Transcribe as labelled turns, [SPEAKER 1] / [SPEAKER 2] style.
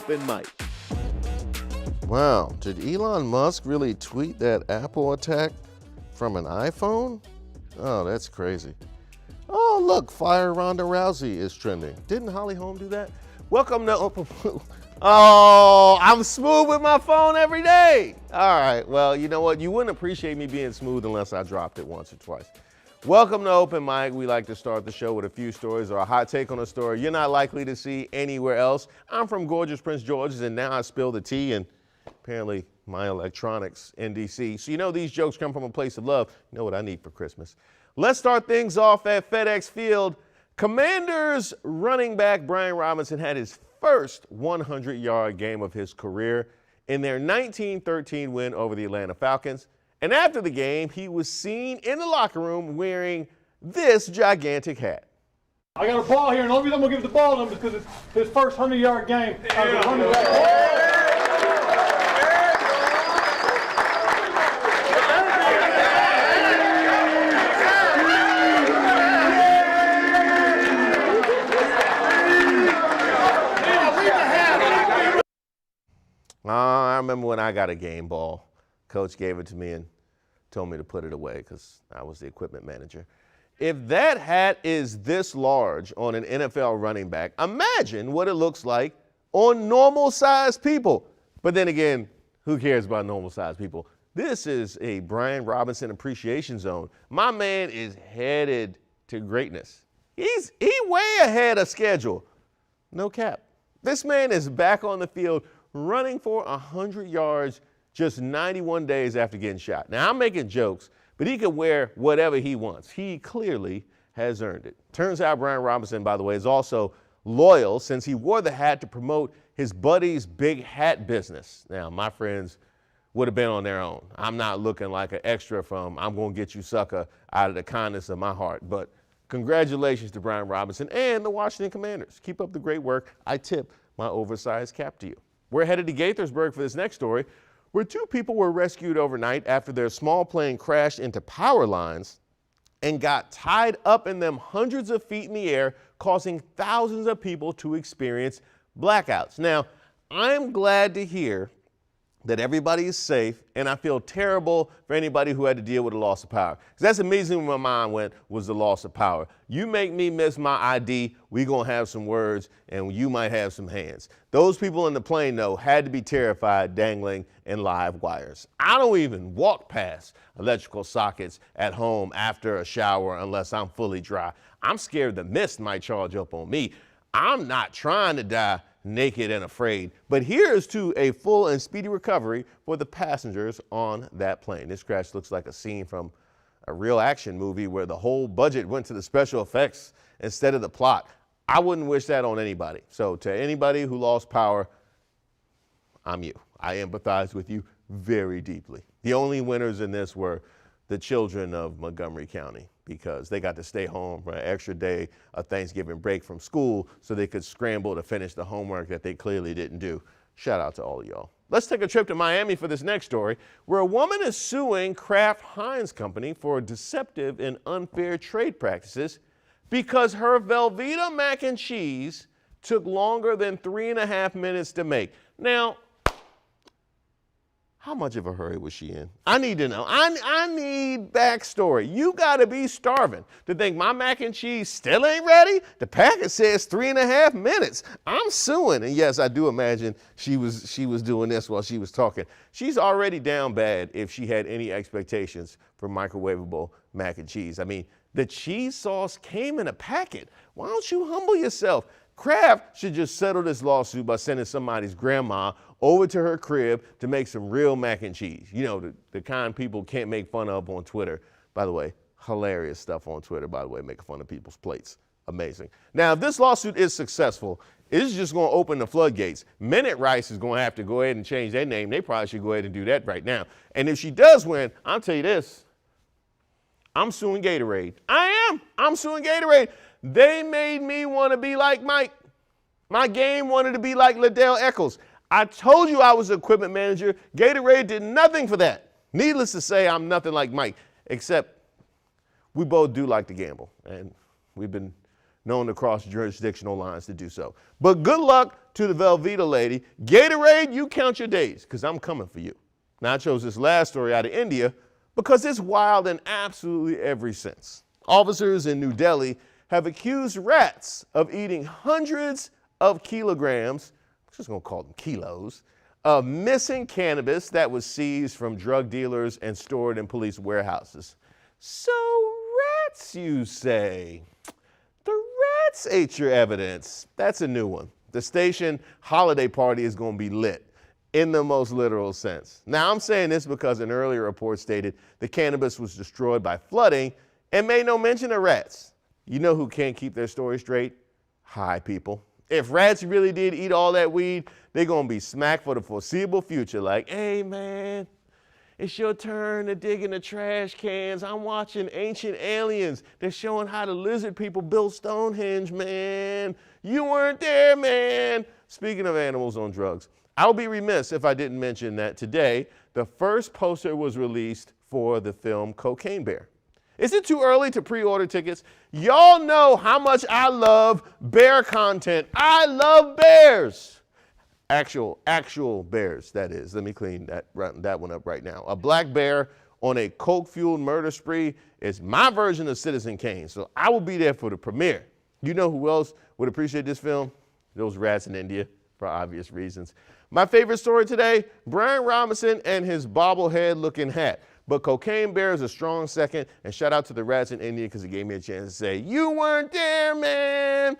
[SPEAKER 1] Open Mic.
[SPEAKER 2] Wow, did Elon Musk really tweet that Apple attack from an iPhone? Oh, that's crazy. Oh, look, Fire Ronda Rousey is trending. Didn't Holly Holm do that? Welcome to Open. Oh, I'm smooth with my phone every day. All right, well, you know what? You wouldn't appreciate me being smooth unless I dropped it once or twice. Welcome to Open Mic. We like to start the show with a few stories or a hot take on a story you're not likely to see anywhere else. I'm from gorgeous Prince George's, and now I spill the tea and apparently my electronics in DC. So you know these jokes come from a place of love. You know what I need for Christmas. Let's start things off at FedEx Field. Commanders running back Brian Robinson had his first 100-yard game of his career in their 1913 win over the Atlanta Falcons. And after the game, he was seen in the locker room wearing this gigantic hat.
[SPEAKER 3] I got a ball here, and the only reason I'm going to give the ball to him is because it's his first 100-yard game.
[SPEAKER 2] I remember when I got a game ball. Coach gave it to me and told me to put it away because I was the equipment manager. If that hat is this large on an NFL running back, imagine what it looks like on normal-sized people. But then again, who cares about normal-sized people? This is a Brian Robinson appreciation zone. My man is headed to greatness. He's way ahead of schedule. No cap. This man is back on the field running for 100 yards just 91 days after getting shot. Now, I'm making jokes, but he can wear whatever he wants. He clearly has earned it. Turns out Brian Robinson, by the way, is also loyal since he wore the hat to promote his buddy's big hat business. Now, my friends would have been on their own. I'm not looking like an extra from I'm going to get you sucker out of the kindness of my heart. But congratulations to Brian Robinson and the Washington Commanders. Keep up the great work. I tip my oversized cap to you. We're headed to Gaithersburg for this next story, where two people were rescued overnight after their small plane crashed into power lines and got tied up in them hundreds of feet in the air, causing thousands of people to experience blackouts. Now, I'm glad to hear that everybody is safe, and I feel terrible for anybody who had to deal with the loss of power. Because that's amazing where my mind went, was the loss of power. You make me miss my ID, we gonna have some words, and you might have some hands. Those people in the plane, though, had to be terrified dangling in live wires. I don't even walk past electrical sockets at home after a shower unless I'm fully dry. I'm scared the mist might charge up on me. I'm not trying to die naked and afraid. But here's to a full and speedy recovery for the passengers on that plane. This crash looks like a scene from a real action movie where the whole budget went to the special effects instead of the plot. I wouldn't wish that on anybody. So to anybody who lost power, I'm you. I empathize with you very deeply. The only winners in this were the children of Montgomery County, because they got to stay home for an extra day of Thanksgiving break from school so they could scramble to finish the homework that they clearly didn't do. Shout out to all of y'all. Let's take a trip to Miami for this next story, where a woman is suing Kraft Heinz Company for deceptive and unfair trade practices because her Velveeta mac and cheese took longer than 3.5 minutes to make. Now, how much of a hurry was she in? I need to know. I need backstory. You gotta be starving to think my mac and cheese still ain't ready? The packet says 3.5 minutes. I'm suing. And yes, I do imagine she was doing this while she was talking. She's already down bad if she had any expectations for microwavable mac and cheese. I mean, the cheese sauce came in a packet. Why don't you humble yourself? Kraft should just settle this lawsuit by sending somebody's grandma over to her crib to make some real mac and cheese. You know, the kind people can't make fun of on Twitter. By the way, hilarious stuff on Twitter, by the way, making fun of people's plates. Amazing. Now, if this lawsuit is successful, it's just going to open the floodgates. Minute Rice is going to have to go ahead and change their name. They probably should go ahead and do that right now. And if she does win, I'll tell you this, I'm suing Gatorade. I'm suing Gatorade. They made me want to be like Mike. My game wanted to be like Liddell Eccles. I told you I was an equipment manager. Gatorade did nothing for that. Needless to say, I'm nothing like Mike, except we both do like to gamble. And we've been known to cross jurisdictional lines to do so. But good luck to the Velveeta lady. Gatorade, you count your days, because I'm coming for you. Now, I chose this last story out of India because it's wild in absolutely every sense. Officers in New Delhi have accused rats of eating hundreds of kilograms, I'm just going to call them kilos, of missing cannabis that was seized from drug dealers and stored in police warehouses. So rats, you say? The rats ate your evidence. That's a new one. The station holiday party is going to be lit in the most literal sense. Now, I'm saying this because an earlier report stated the cannabis was destroyed by flooding and made no mention of rats. You know who can't keep their story straight? High people. If rats really did eat all that weed, they're going to be smacked for the foreseeable future. Like, hey, man, it's your turn to dig in the trash cans. I'm watching Ancient Aliens. They're showing how the lizard people built Stonehenge, man. You weren't there, man. Speaking of animals on drugs, I would be remiss if I didn't mention that today, the first poster was released for the film Cocaine Bear. Is it too early to pre-order tickets? Y'all know how much I love bear content. I love bears. Actual bears, that is. Let me clean that one up right now. A black bear on a coke-fueled murder spree is my version of Citizen Kane, so I will be there for the premiere. You know who else would appreciate this film? Those rats in India, for obvious reasons. My favorite story today, Brian Robinson and his bobblehead-looking hat. But Cocaine Bear is a strong second, and shout out to the rats in India because it gave me a chance to say, you weren't there, man.